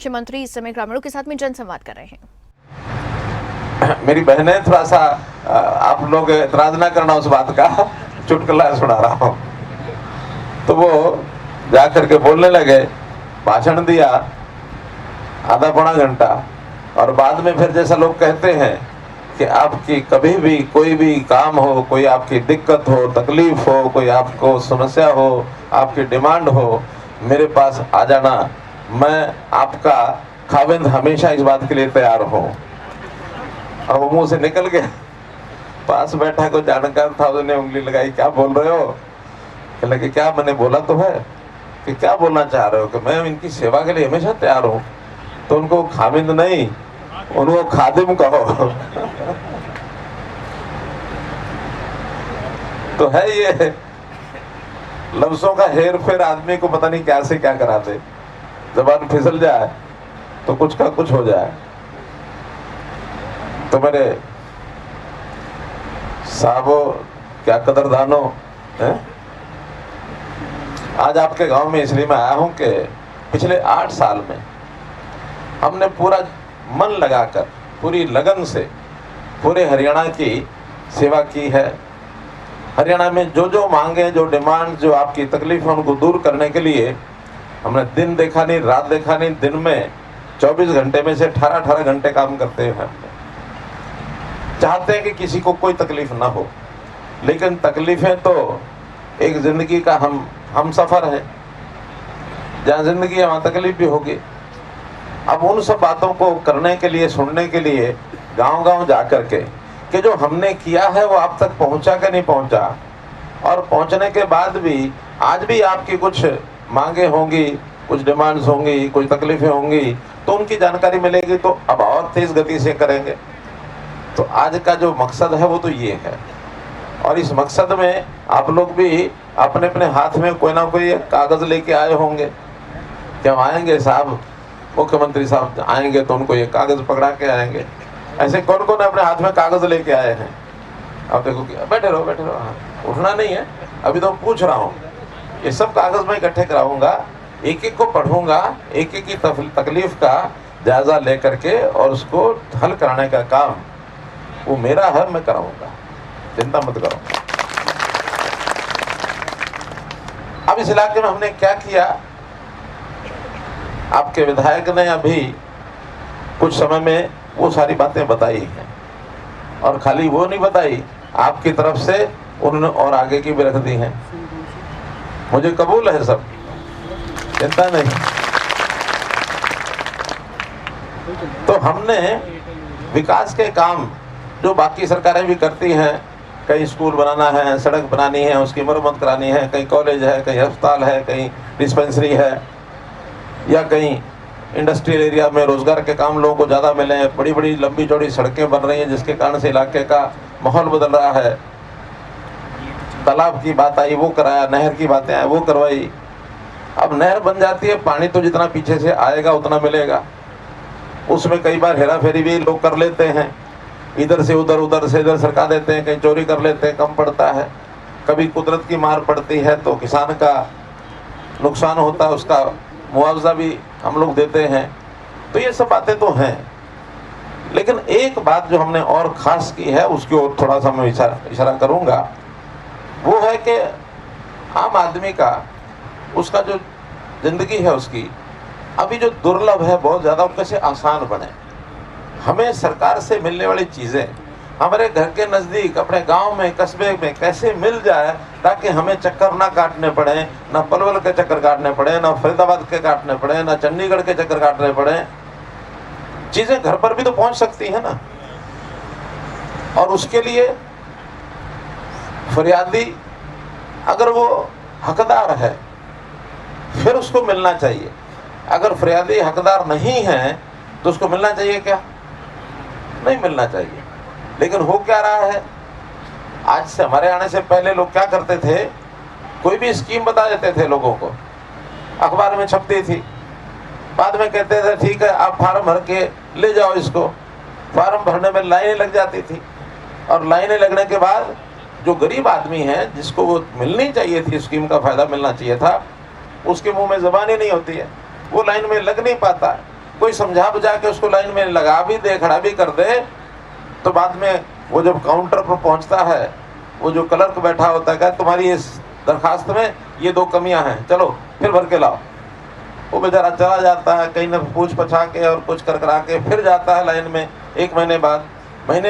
मुख्यमंत्री इस समय ग्रामीणों के साथ में जनसंवाद कर रहे हैं। मेरी बहनें थोड़ा सा आप लोग एतराज ना करना उस बात का, चुटकुला सुना रहा हूँ। तो वो जा करके बोलने लगे, भाषण दिया आधा पौना घंटा, और बाद में फिर जैसा लोग कहते हैं कि आपकी कभी भी कोई भी काम हो, कोई आपकी दिक्कत हो, तकलीफ हो, कोई आपको समस्या हो, आपकी डिमांड हो, मेरे पास आ जाना, मैं आपका खाविंद हमेशा इस बात के लिए तैयार हूँ। और वो मुंह से निकल गया। पास बैठा कोई जानकार था, उसने उंगली लगाई, क्या बोल रहे हो? कहने लगे क्या मैंने बोला तो है, कि क्या बोलना चाह रहे हो? कि मैं इनकी सेवा के लिए हमेशा तैयार हूँ। तो उनको खाविंद नहीं, उनको खादिम कहो। तो है ये लफ्जों का हेर फेर, आदमी को पता नहीं क्या से क्या करा दे। जबान फिसल जाए तो कुछ का कुछ हो जाए। तो मेरे साहबो, क्या कदरदानो है, आज आपके गांव में इसलिए मैं आया हूं कि पिछले 8 साल में हमने पूरा मन लगाकर, पूरी लगन से पूरे हरियाणा की सेवा की है। हरियाणा में जो जो मांगे, जो डिमांड, जो आपकी तकलीफ है, उनको दूर करने के लिए हमने दिन देखा नहीं, रात देखा नहीं, दिन में 24 घंटे में से 18 घंटे काम करते हैं। हमने चाहते हैं कि किसी को कोई तकलीफ ना हो, लेकिन तकलीफें तो एक जिंदगी का हम सफर है। जहाँ जिंदगी है वहाँ तकलीफ भी होगी। अब उन सब बातों को करने के लिए, सुनने के लिए गांव-गांव जा करके कि जो हमने किया है वो आप तक पहुंचा कि नहीं पहुंचा, और पहुंचने के बाद भी आज भी आपकी कुछ मांगे होंगी, कुछ डिमांड्स होंगी, कुछ तकलीफें होंगी, तो उनकी जानकारी मिलेगी, तो अब और तेज गति से करेंगे। तो आज का जो मकसद है वो तो ये है। और इस मकसद में आप लोग भी अपने अपने हाथ में कोई ना कोई कागज लेके आए होंगे कि हम आएंगे साहब, मुख्यमंत्री साहब आएंगे तो उनको ये कागज पकड़ा के आएंगे। ऐसे कौन कौन अपने हाथ में कागज लेके आए हैं? आप देखो, बैठे रहो बैठे रहो, हाँ, उठना नहीं है, अभी तो पूछ रहा हूँ। ये सब कागज मैं इकट्ठे कराऊंगा, एक एक को पढ़ूंगा, एक एक की तकलीफ का जायजा लेकर के और उसको हल कराने का काम वो मेरा है, मैं कराऊंगा, चिंता मत करो। अब इस इलाके में हमने क्या किया, आपके विधायक ने अभी कुछ समय में वो सारी बातें बताई हैं, और खाली वो नहीं बताई, आपकी तरफ से उन्होंने और आगे की भी रख दी हैं। मुझे कबूल है सब, चिंता नहीं। तो हमने विकास के काम जो बाकी सरकारें भी करती हैं, कहीं स्कूल बनाना है, सड़क बनानी है, उसकी मरम्मत करानी है, कहीं कॉलेज है, कहीं अस्पताल है, कहीं डिस्पेंसरी है, या कहीं इंडस्ट्रियल एरिया में रोजगार के काम लोगों को ज़्यादा मिले, बड़ी बड़ी लंबी चौड़ी सड़कें बन रही हैं जिसके कारण से इलाके का माहौल बदल रहा है। तालाब की बात आई, वो कराया, नहर की बातें आई, वो करवाई। अब नहर बन जाती है, पानी तो जितना पीछे से आएगा उतना मिलेगा। उसमें कई बार हेरा फेरी भी लोग कर लेते हैं, इधर से उधर, उधर से इधर सरका देते हैं, कहीं चोरी कर लेते हैं, कम पड़ता है। कभी कुदरत की मार पड़ती है तो किसान का नुकसान होता है, उसका मुआवजा भी हम लोग देते हैं। तो ये सब बातें तो हैं, लेकिन एक बात जो हमने और खास की है उसकी ओर थोड़ा सा मैं इशारा करूंगा, वो है कि आम आदमी का, उसका जो जिंदगी है उसकी अभी जो दुर्लभ है बहुत ज़्यादा, वो कैसे आसान बने। हमें सरकार से मिलने वाली चीज़ें हमारे घर के नज़दीक, अपने गांव में, कस्बे में कैसे मिल जाए, ताकि हमें चक्कर ना काटने पड़े, ना पलवल के चक्कर काटने पड़े, ना फरीदाबाद के काटने पड़े, ना चंडीगढ़ के चक्कर काटने पड़े। चीज़ें घर पर भी तो पहुंच सकती है ना। और उसके लिए फरियादी अगर वो हकदार है फिर उसको मिलना चाहिए। अगर फरियादी हकदार नहीं है तो उसको मिलना चाहिए क्या? नहीं मिलना चाहिए। लेकिन हो क्या रहा है, आज से हमारे आने से पहले लोग क्या करते थे, कोई भी स्कीम बता देते थे लोगों को, अखबार में छपती थी, बाद में कहते थे ठीक है आप फार्म भर के ले जाओ इसको। फार्म भरने में लाइनें लग जाती थी, और लाइनें लगने के बाद जो गरीब आदमी है जिसको वो मिलनी चाहिए थी, स्कीम का फायदा मिलना चाहिए था, उसके मुंह में ज़बान ही नहीं होती है, वो लाइन में लग नहीं पाता। कोई समझा बुझा के उसको लाइन में लगा भी दे, खड़ा भी कर दे, तो बाद में वो जब काउंटर पर पहुंचता है, वो जो क्लर्क बैठा होता है, तुम्हारी इस दरखास्त में ये 2 कमियां हैं, चलो फिर भर के लाओ। वो बेचारा चला जाता है, कहीं न पूछ पछा के और कुछ कर करा के फिर जाता है लाइन में। 1 महीने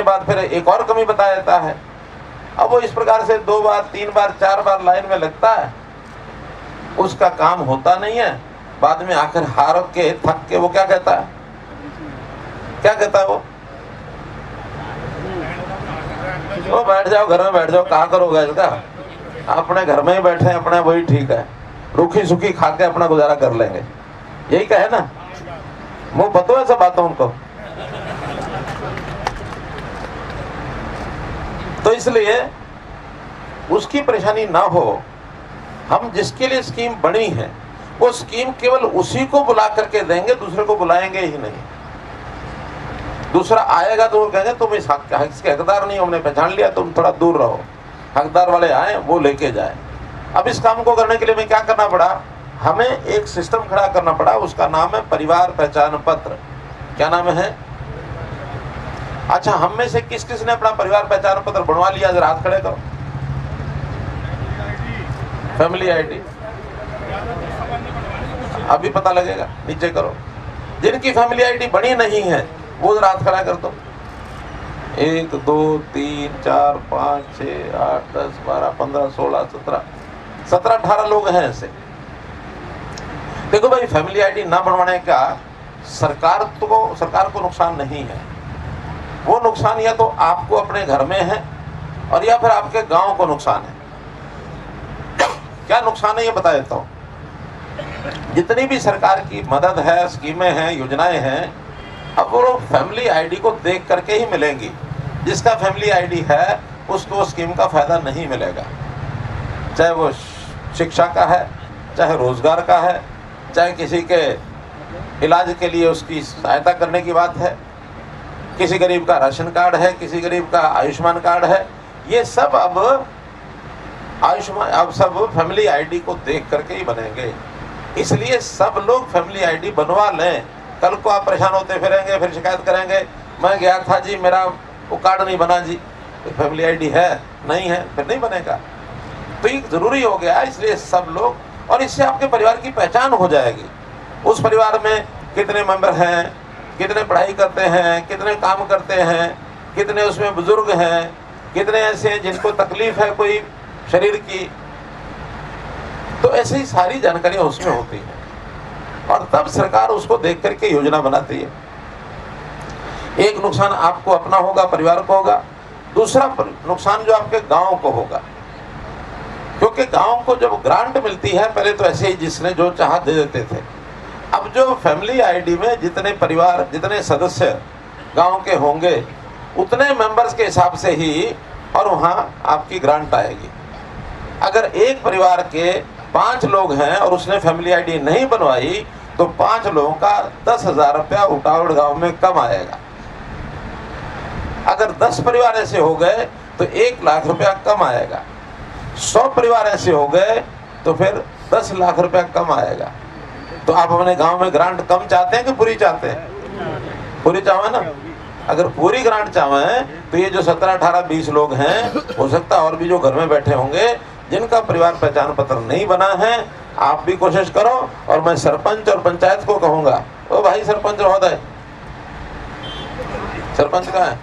बाद फिर एक और कमी बता देता है। अब वो इस प्रकार से 2 बार 3 बार 4 बार लाइन में लगता है, उसका काम होता नहीं है। बाद में आखिर हार के थक के वो क्या कहता है, वो बैठ जाओ, घर में बैठ जाओ, कहाँ करोगे इसका, अपने घर में ही बैठे अपने, वही ठीक है, रूखी सूखी खा के अपना गुजारा कर लेंगे, यही कहे ना। मुंह पतो है सब बातों उनको। तो इसलिए उसकी परेशानी ना हो, हम जिसके लिए स्कीम बनी है वो स्कीम केवल उसी को बुला करके देंगे, दूसरे को बुलाएंगे ही नहीं। दूसरा आएगा तो वो कहेंगे तुम इसके हकदार नहीं, हमने पहचान लिया, तुम थोड़ा दूर रहो। हकदार वाले आए, वो लेके जाए। अब इस काम को करने के लिए हमें क्या करना पड़ा, हमें एक सिस्टम खड़ा करना पड़ा, उसका नाम है परिवार पहचान पत्र। क्या नाम है? अच्छा, हम में से किस किस ने अपना परिवार पहचान पत्र बनवा लिया, जरा हाथ खड़े करो। फैमिली आईडी अभी पता लगेगा, नीचे करो। जिनकी फैमिली आईडी बनी नहीं है वो जरा हाथ खड़ा कर दो। 1 2 3 4 5 6 8 10 12 15 16 17 18 लोग हैं ऐसे। देखो भाई, फैमिली आईडी ना बनवाने का सरकार को नुकसान नहीं है। वो नुकसान या तो आपको अपने घर में है और या फिर आपके गांव को नुकसान है। क्या नुकसान है ये बता देता हूं। जितनी भी सरकार की मदद है, स्कीमें हैं, योजनाएं हैं, अब वो फैमिली आईडी को देख करके ही मिलेंगी। जिसका फैमिली आईडी है उसको स्कीम का फायदा नहीं मिलेगा, चाहे वो शिक्षा का है, चाहे रोजगार का है, चाहे किसी के इलाज के लिए उसकी सहायता करने की बात है, किसी गरीब का राशन कार्ड है, किसी गरीब का आयुष्मान कार्ड है। ये सब अब सब फैमिली आईडी को देख करके ही बनेंगे। इसलिए सब लोग फैमिली आईडी बनवा लें। कल को आप परेशान होते फिरेंगे, फिर शिकायत करेंगे, मैं गया था जी, मेरा वो कार्ड नहीं बना जी। तो फैमिली आईडी है नहीं है, फिर नहीं बनेगा। तो ये जरूरी हो गया, इसलिए सब लोग, और इससे आपके परिवार की पहचान हो जाएगी। उस परिवार में कितने मेंबर हैं, कितने पढ़ाई करते हैं, कितने काम करते हैं, कितने उसमें बुजुर्ग हैं, कितने ऐसे हैं जिनको तकलीफ है कोई शरीर की। तो ऐसे ही सारी जानकारियां उसमें होती हैं और तब सरकार उसको देख करके योजना बनाती है। एक नुकसान आपको अपना होगा, परिवार को होगा। दूसरा नुकसान जो आपके गांव को होगा, क्योंकि गांव को जब ग्रांट मिलती है, पहले तो ऐसे ही जिसने जो चाहा दे देते थे। अब जो फैमिली आईडी में जितने परिवार, जितने सदस्य गांव के होंगे, उतने मेंबर्स के हिसाब से ही और वहां आपकी ग्रांट आएगी। अगर एक परिवार के 5 लोग हैं और उसने फैमिली आईडी नहीं बनवाई तो 5 लोगों का 10,000 रुपया उठावड़ गांव में कम आएगा। अगर 10 परिवार ऐसे हो गए तो 1 लाख रुपया कम आएगा। 100 परिवार ऐसे हो गए तो फिर 10 लाख रुपया कम आएगा। तो आप अपने गांव में ग्रांट कम चाहते हैं कि पूरी चाहते हैं? पूरी चाहे ना। अगर पूरी ग्रांट चाहे तो ये जो 17 18 20 लोग हैं, हो सकता है और भी जो घर में बैठे होंगे जिनका परिवार पहचान पत्र नहीं बना है, आप भी कोशिश करो। और मैं सरपंच और पंचायत को कहूंगा, ओ भाई सरपंच महोदय, सरपंच कहाँ है?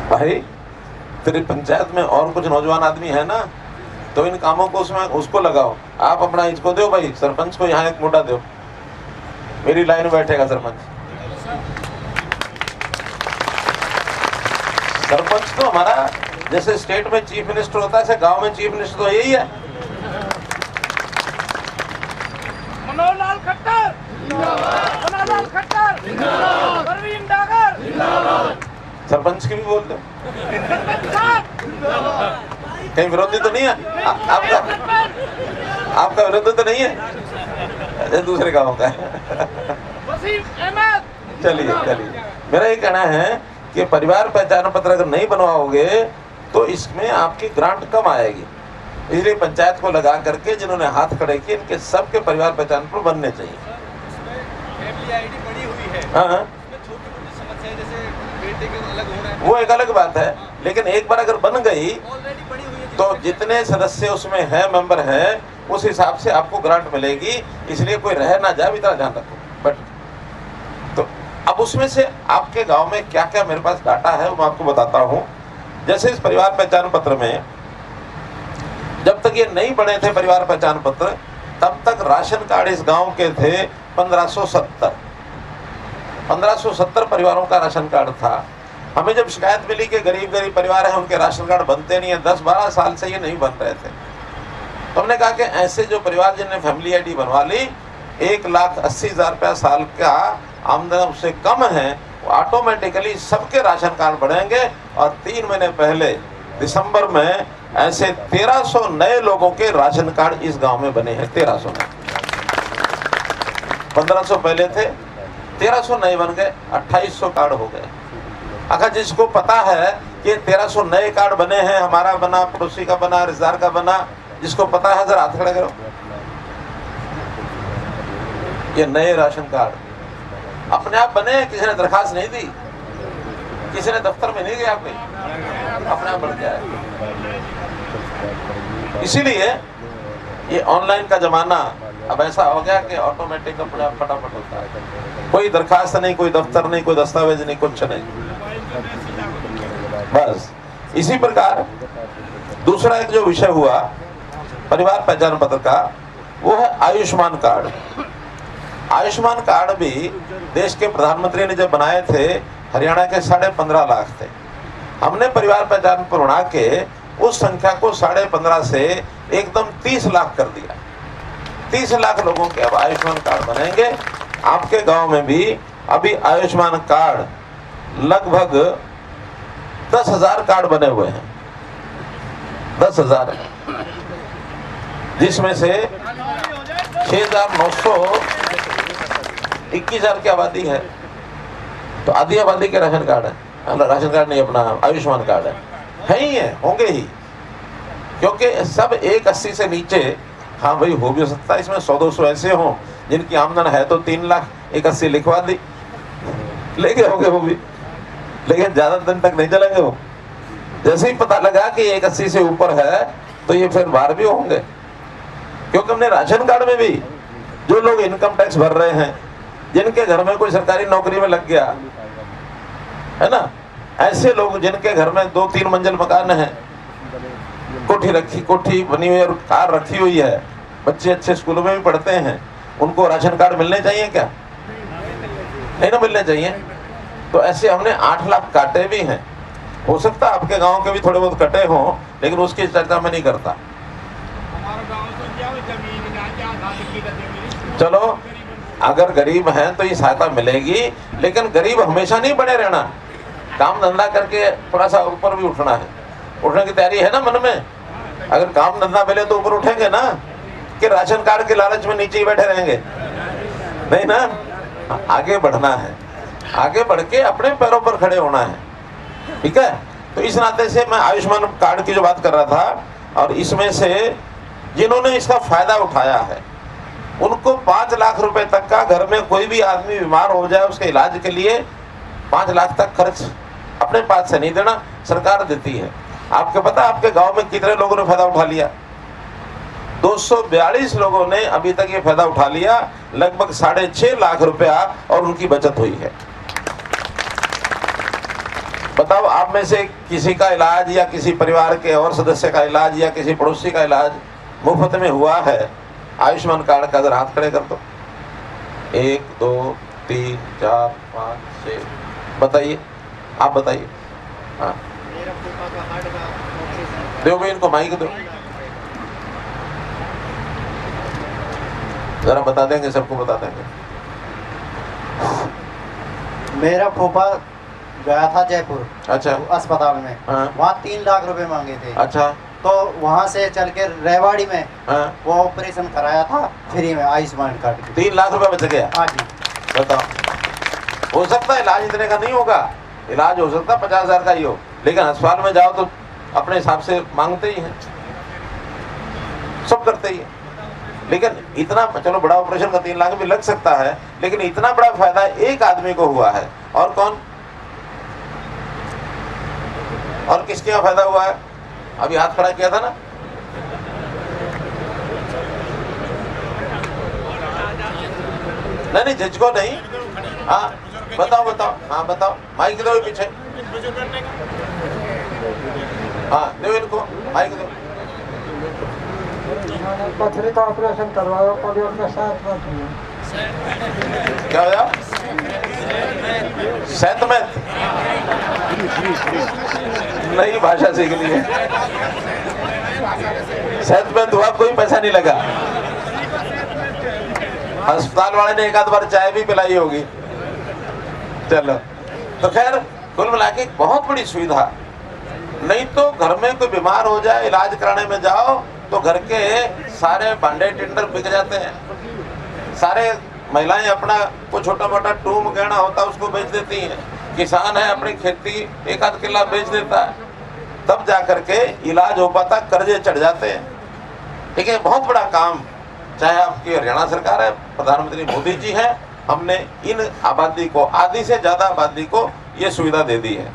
भाई तेरी पंचायत में और कुछ नौजवान आदमी है ना, तो इन कामों को उसमें उसको लगाओ। आप अपना इसको दो भाई, सरपंच को यहाँ एक मोटा दो, मेरी लाइन में बैठेगा सरपंच। सरपंच तो हमारा जैसे स्टेट में चीफ मिनिस्टर होता है, ऐसे गांव में चीफ मिनिस्टर तो यही है। मनोहर लाल खट्टर जिंदाबाद, मनोहर लाल खट्टर जिंदाबाद, परवीन डागर जिंदाबाद। सरपंच की भी बोल दो, कहीं विरोधी तो नहीं है आपका? आपका विरुद्ध तो नहीं है? अच्छा, दूसरे गाँव का है। वसीम अहमद। चलिए चलिए, मेरा ये कहना है कि परिवार पहचान पत्र अगर नहीं बनवाओगे तो इसमें आपकी ग्रांट कम आएगी। इसलिए पंचायत को लगा करके जिन्होंने हाथ खड़े किए इनके सबके परिवार पहचान पत्र बनने चाहिए। फैमिली आईडी बड़ी हुई है, हाँ, इसमें छोटी-मोटी समस्याएं जैसे बेटे के अलग हो रहा है, वो एक अलग बात है, लेकिन एक बार अगर बन गई ऑलरेडी बड़ी हुई है तो जितने सदस्य उसमें है, मेंबर हैं, उस हिसाब से आपको ग्रांट मिलेगी। इसलिए कोई रह ना जाए, इतना ध्यान रखो। बट तो अब उसमें से आपके गांव में क्या क्या मेरे पास डाटा है वो मैं आपको बताता हूं। जैसे इस परिवार पहचान पत्र में जब तक ये नहीं बने थे परिवार पहचान पत्र, तब तक राशन कार्ड इस गांव के थे 1570 परिवारों का राशन कार्ड था। हमें जब शिकायत मिली कि गरीब गरीब परिवार हैं, उनके राशन कार्ड बनते नहीं है, 10-12 साल से ये नहीं बन रहे थे, तो हमने कहा कि ऐसे जो परिवार जिन्होंने फैमिली आईडी बनवा ली, 1,80,000 रुपया साल का आमदन उससे कम है, वो ऑटोमेटिकली सबके राशन कार्ड बढ़ेंगे। और 3 महीने पहले दिसंबर में ऐसे 1300 नए लोगों के राशन कार्ड इस गांव में बने हैं। 1300 नए, 1500 पहले थे, 1300 नए बन गए, 2800 कार्ड हो गए। अगर जिसको पता है कि 1300 नए कार्ड बने हैं, हमारा बना, पड़ोसी का बना, रिश्तेदार का बना, जिसको पता है जरा हाथ खड़े करो। ये नए राशन कार्ड अपने आप बने हैं, किसी ने दरखास्त नहीं दी, किसी ने दफ्तर में नहीं गया, कोई अपने आप बन गया है। इसीलिए ये ऑनलाइन का जमाना अब ऐसा हो गया कि ऑटोमेटिक अपने आप फटाफट होता है, कोई दरखास्त नहीं, कोई दफ्तर नहीं, कोई दस्तावेज नहीं, कुछ नहीं। बस इसी प्रकार दूसरा एक जो विषय हुआ परिवार पहचान पत्र का, वो है आयुष्मान कार्ड। आयुष्मान कार्ड भी देश के प्रधानमंत्री ने जब बनाए थे, हरियाणा के 15.5 लाख थे। हमने परिवार पहचान पत्र बना के उस संख्या को 15.5 से एकदम 30 लाख कर दिया। 30 लाख लोगों के अब आयुष्मान कार्ड बनेंगे। आपके गांव में भी अभी आयुष्मान कार्ड लगभग 10,000 कार्ड बने हुए हैं, 10,000, जिसमें से 6,921,000 की आबादी है। तो आधी आबादी के राशन कार्ड है, राशन कार्ड नहीं, अपना आयुष्मान कार्ड है ही है, होंगे ही, क्योंकि सब 1,80 से नीचे, हाँ भाई हो भी सकता है इसमें 100-200 ऐसे हों जिनकी आमदन है तो 3 लाख, 1,80 लिखवा दी, लेके होंगे वो भी, लेकिन ज्यादा दिन तक नहीं चलेंगे वो। जैसे ही पता लगा कि 1,80 से ऊपर है तो ये फिर बाहर भी होंगे, क्योंकि हमने राशन कार्ड में भी जो लोग इनकम टैक्स भर रहे हैं, जिनके घर में कोई सरकारी नौकरी में लग गया है ना, ऐसे लोग जिनके घर में 2-3 मंजिल मकान है, कोठी बनी हुई है और कार रखी हुई है, बच्चे अच्छे स्कूलों में भी पढ़ते हैं, उनको राशन कार्ड मिलने चाहिए क्या? नहीं ना मिलने चाहिए। तो ऐसे हमने 8 लाख काटे भी हैं। हो सकता है आपके गांव के भी थोड़े बहुत कटे हों, लेकिन उसकी चर्चा मैं नहीं करता। चलो, अगर गरीब हैं तो ये सहायता मिलेगी, लेकिन गरीब हमेशा नहीं बने रहना, काम धंधा करके थोड़ा सा ऊपर भी उठना है। उठने की तैयारी है ना मन में? अगर काम धंधा मिले तो ऊपर उठेंगे ना, कि राशन कार्ड के लालच में नीचे ही बैठे रहेंगे? नहीं ना, आगे बढ़ना है, आगे बढ़ के अपने पैरों पर खड़े होना है, ठीक है। तो इस नाते से मैं आयुष्मान कार्ड की जो बात कर रहा था, और इसमें से जिन्होंने इसका फायदा उठाया है उनको 5 लाख रुपए तक का, घर में कोई भी आदमी बीमार हो जाए उसके इलाज के लिए 5 लाख तक खर्च अपने पास से नहीं देना, सरकार देती है। आपको पता आपके गांव में कितने लोगों ने फायदा उठा लिया? 242 लोगों ने अभी तक ये फायदा उठा लिया, लगभग 6.5 लाख रुपया, और उनकी बचत हुई है। बताओ, आप में से किसी का इलाज या किसी परिवार के और सदस्य का इलाज या किसी पड़ोसी का इलाज मुफ्त में हुआ है आयुष्मान कार्ड का? जरा हाथ खड़े कर दो। 1 2 3 4 5 6, बताइए, आप बताइए। हाँ, दो भाई, इनको माइक दो, जरा बता देंगे, सबको बता देंगे। मेरा फूफा गया था जयपुर, अच्छा, अस्पताल में, हाँ, वहाँ 3 लाख रुपए मांगे थे। अच्छा, तो वहाँ से चल के रेवाड़ी में हाँ। वो ऑपरेशन कराया था फ्री में आयुष्मान कार्ड के। 3 लाख रुपए बच गया। हाँ जी। बताओ, हो सकता है इलाज इतने का नहीं होगा, इलाज हो सकता है 50,000 का ही हो, लेकिन अस्पताल में जाओ तो अपने हिसाब से मांगते ही हैं, सब करते ही हैं। लेकिन इतना, चलो बड़ा ऑपरेशन का 3 लाख भी लग सकता है, लेकिन इतना बड़ा फायदा एक आदमी को हुआ है। और कौन, और किसके यहाँ फायदा हुआ है? अभी हाथ खड़ा किया था ना, नहीं झिझको नहीं। हाँ बताओ बताओ, हाँ बताओ, माइक दो पीछे, हाँ दो इनको माइक दो। पथरी का ऑपरेशन करवाया, पोलियो में 7 मंथ हुआ। क्या हो जाओ? सैतमैथ, नई भाषा सीख ली है। सैतमैथ हुआ, कोई पैसा नहीं लगा। अस्पताल वाले ने एक आध बार चाय भी पिलाई होगी। चलो, तो खैर कुल मिला के बहुत बड़ी सुविधा। नहीं तो घर में कोई बीमार हो जाए, इलाज कराने में जाओ तो घर के सारे भांडे टेंडर बिक जाते हैं, सारे महिलाएं अपना कोई छोटा मोटा टूम गहना होता है उसको बेच देती हैं, किसान है अपनी खेती 1 आध किला बेच देता है, तब जा करके इलाज हो पाता, कर्जे चढ़ जाते हैं। ठीक है, बहुत बड़ा काम, चाहे आपकी हरियाणा सरकार है, प्रधानमंत्री मोदी जी हैं, हमने इन आबादी को, आधी से ज्यादा आबादी को ये सुविधा दे दी है।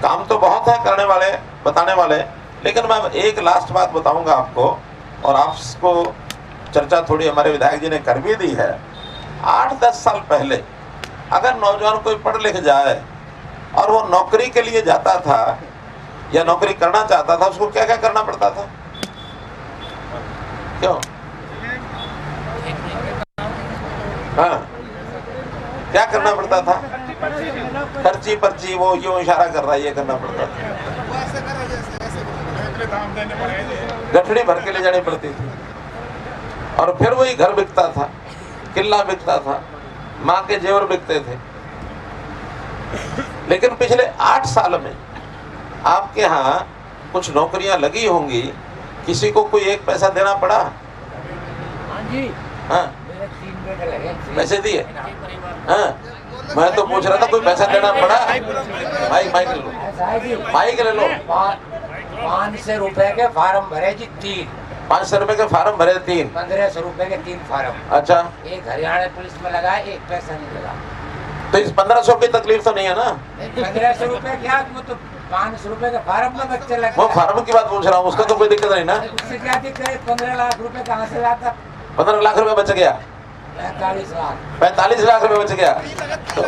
काम तो बहुत है करने वाले, बताने वाले, लेकिन मैं एक लास्ट बात बताऊंगा आपको, और आपको चर्चा थोड़ी हमारे विधायक जी ने कर भी दी है। 8-10 साल पहले अगर नौजवान कोई पढ़ लिख जाए और वो नौकरी के लिए जाता था या नौकरी करना चाहता था, उसको क्या क्या करना पड़ता था? क्यों? हाँ, क्या करना पड़ता था? खर्ची पर्ची, वो यूं इशारा कर रहा है, ये करना पड़ता था। गठड़ी भर के ले जानी पड़ती थी, और फिर वही घर बिकता था, किला बिकता था, माँ के जेवर बिकते थे। लेकिन पिछले 8 साल में आपके यहाँ कुछ नौकरियां लगी होंगी, किसी को कोई 1 पैसा देना पड़ा? हाँ, पैसे दिए? हाँ, मैं तो पूछ रहा था कोई पैसा देना पड़ा? माइक ले लो, माइक ले लो। 500 रुपए के फार्म भरे जी 3। 500 रुपए के फार्म भरे 3। 1500 रुपए के 3 फार्म। अच्छा, एक हरियाणा पुलिस में लगा, 1 पैसा नहीं लगा। तो इस 1500 की तकलीफ तो नहीं है ना? 1500 रुपए क्या, वो तो 500 रुपए के फार्म में बच्चे लगे। वो फार्म की बात पूछ रहा हूँ, उसका तो कोई दिक्कत नहीं ना? उससे क्या दिक्कत है? 15 लाख रुपए कहाँ से लाता? 15 लाख रुपए बच गया। 45 लाख। 45 लाख रुपए बच गया। तो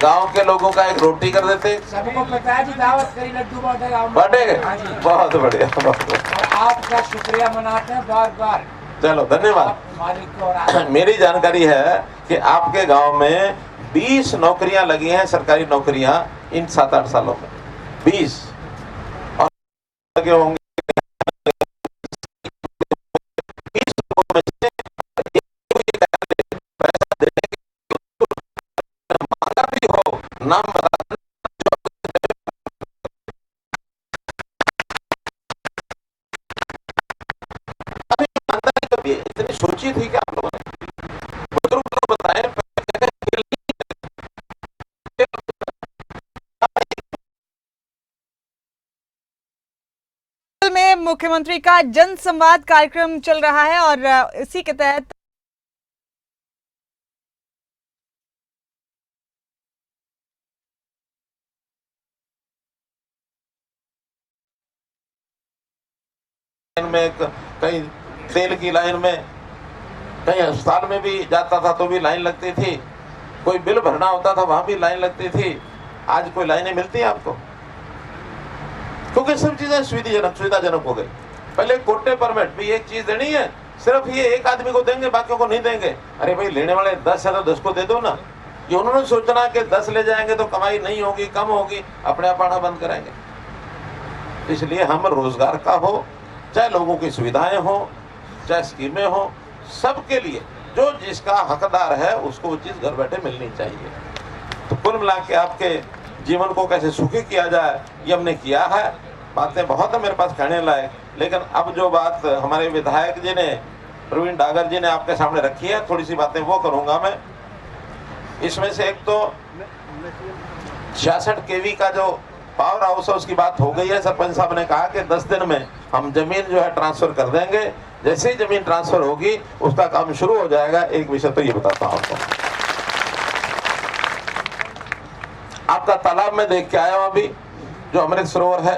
गांव के लोगों का एक रोटी कर देते। सबको पता है जी, दावत करी, लड्डू बांटे गाँव में। बांटेंगे? हाँ जी। बहुत बढ़िया, बहुत बढ़िया। और आपका शुक्रिया मनाते हैं बार बार। चलो धन्यवाद। आप मालिक को और मेरी जानकारी है कि आपके गांव में 20 नौकरियां लगी हैं, सरकारी नौकरियां, इन 7-8 सालों में 20 और लगे होंगे। 20 लोगों में से पैसा देने के मांगा भी हो, नाम बता। इतनी सोची थी कि आप लोगों ने, बुजुर्ग लोग बताएं में मुख्यमंत्री का जन संवाद कार्यक्रम चल रहा है और इसी के तहत में कहीं तेल की लाइन में, कहीं अस्पताल में भी जाता था तो भी लाइन लगती थी, कोई बिल भरना होता था वहां भी लाइन लगती थी। आज कोई लाइनें मिलती है आपको? क्योंकि सब चीजें सुविधाजनक हो गई। पहले कोटे परमिट भी एक चीज देनी है, सिर्फ ये एक आदमी को देंगे, बाकियों को नहीं देंगे। अरे भाई, लेने वाले 10 है तो 10 को दे दो ना। ये उन्होंने सोचना कि 10 ले जाएंगे तो कमाई नहीं होगी, कम होगी, अपने आप आना बंद कराएंगे। इसलिए हम रोजगार का हो, चाहे लोगों की सुविधाएं हो, चाहे स्कीमें हो, सबके लिए जो जिसका हकदार है उसको वो चीज घर बैठे मिलनी चाहिए। तो कुल मिला के आपके जीवन को कैसे सुखी किया जाए, ये हमने किया है। बातें बहुत है मेरे पास कहने लायक, लेकिन अब जो बात हमारे विधायक जी ने, प्रवीण डागर जी ने आपके सामने रखी है, थोड़ी सी बातें वो करूंगा मैं। इसमें से एक तो 66 केवी का जो पावर हाउस है उसकी बात हो गई है। सरपंच साहब ने कहा कि 10 दिन में हम जमीन जो है ट्रांसफर कर देंगे। जैसे ही जमीन ट्रांसफर होगी उसका काम शुरू हो जाएगा। एक विषय तो ये बताता हूं आपको, आपका तालाब में देख के आया हूं अभी, जो अमृत सरोवर है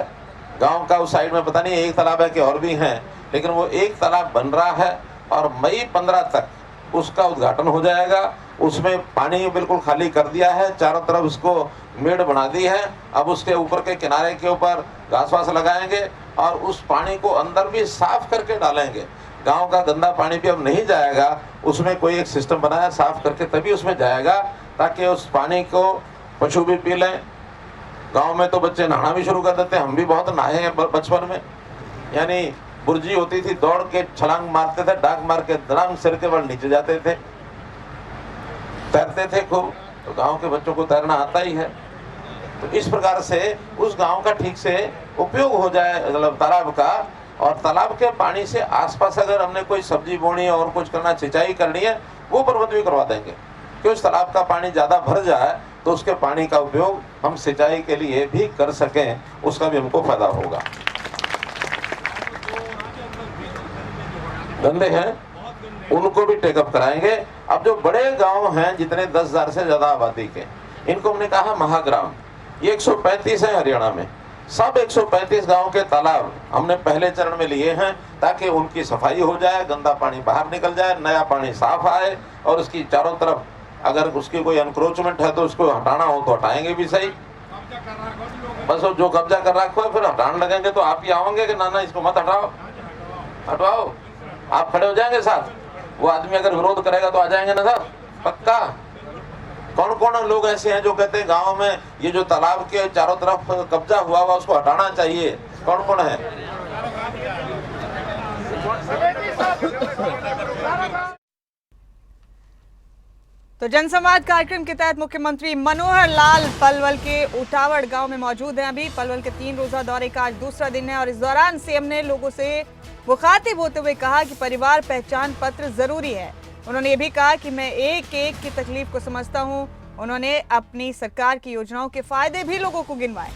गांव का, उस साइड में पता नहीं एक तालाब है कि और भी हैं, लेकिन वो एक तालाब बन रहा है और मई 15 तक उसका उद्घाटन हो जाएगा। उसमें पानी बिल्कुल खाली कर दिया है, चारों तरफ उसको मेड़ बना दी है। अब उसके ऊपर के किनारे के ऊपर घास वास लगाएंगे और उस पानी को अंदर भी साफ करके डालेंगे। गांव का गंदा पानी भी अब नहीं जाएगा, उसमें कोई एक सिस्टम बनाया साफ करके तभी उसमें जाएगा, ताकि उस पानी को पशु भी पी लें। गांव में तो बच्चे नहाना भी शुरू कर देते हैं, हम भी बहुत नहाए हैं बचपन में। यानी बुर्जी होती थी, दौड़ के छलांग मारते थे, डाक मार के धड़ाम सिर के बल नीचे जाते थे, तैरते थे खूब। तो गांव के बच्चों को तैरना आता ही है। तो इस प्रकार से उस गांव का ठीक से उपयोग हो जाए, मतलब तालाब का। और तालाब के पानी से आसपास अगर हमने कोई सब्जी बोनी और कुछ करना, सिंचाई करनी है, वो प्रबंध भी करवा देंगे कि उस तालाब का पानी ज्यादा भर जाए तो उसके पानी का उपयोग हम सिंचाई के लिए भी कर सकें, उसका भी हमको फायदा होगा। धंधे हैं उनको भी टेकअप कराएंगे। अब जो बड़े गांव हैं जितने 10,000 से ज्यादा आबादी के, इनको हमने कहा महाग्राम, ये 135 है हरियाणा में। सब 135 गांव के तालाब हमने पहले चरण में लिए हैं, ताकि उनकी सफाई हो जाए, गंदा पानी बाहर निकल जाए, नया पानी साफ आए। और उसकी चारों तरफ अगर उसकी कोई एनक्रोचमेंट है तो उसको हटाना हो तो हटाएंगे भी सही। बस जो कब्जा कर रखा है फिर हटाने लगेंगे तो आप ही आओगे कि ना इसको मत हटाओ, हटवाओ। आप खड़े हो जाएंगे साथ, वो आदमी अगर विरोध करेगा तो आ जाएंगे ना साहब, पक्का। कौन कौन लोग ऐसे हैं जो कहते हैं गांव में ये जो तालाब के चारों तरफ कब्जा हुआ हुआ उसको हटाना चाहिए, कौन कौन है? तो जनसंवाद कार्यक्रम के तहत मुख्यमंत्री मनोहर लाल पलवल के उटावड़ गांव में मौजूद हैं। अभी पलवल के 3 रोजा दौरे का आज दूसरा दिन है और इस दौरान सीएम ने लोगों से मुखातिब होते हुए कहा कि परिवार पहचान पत्र जरूरी है। उन्होंने ये भी कहा कि मैं एक एक की तकलीफ को समझता हूं। उन्होंने अपनी सरकार की योजनाओं के फायदे भी लोगों को गिनवाए।